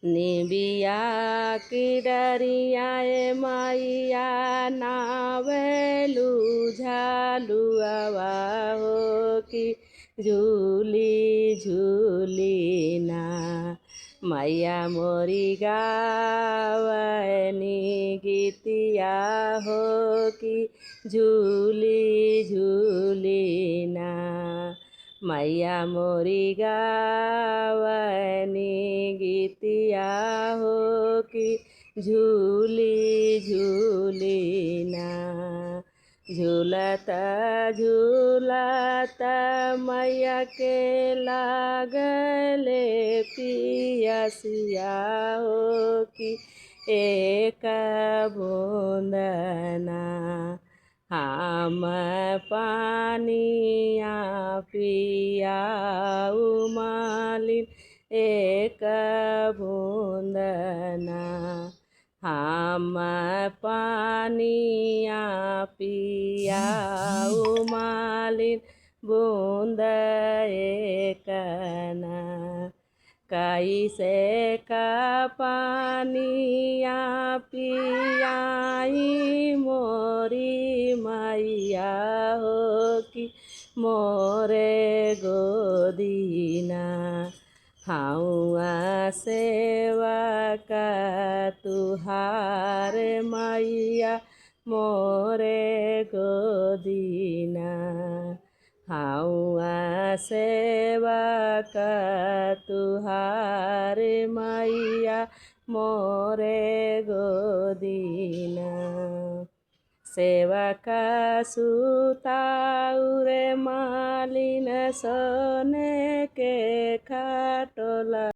निबिया की डरिया मैया नावेलू झालुआ हो कि झूली झूली ना मैया मोरी गावनी गीतिया हो कि झूली झूली ना मैया मोरी गावनी गीतिया हो कि झूली झूली ना झूलता झूलता मैया के लागले पियसिया हो कि एक बूंदना हम पानिया पियाऊ मालिन एक बूंदना हम पानिया पियाऊ मालिन बूंद एकना कैसे का पानिया पियाई मोरी मैया हो कि मोरे गोदीना हाउआ सेवा का तुहार मैया मोरे गोदीना हाउआ सेवा का तुहार मैया मोरे गोदीना सेवका सुताउरे मालिन सोने के खाटोला।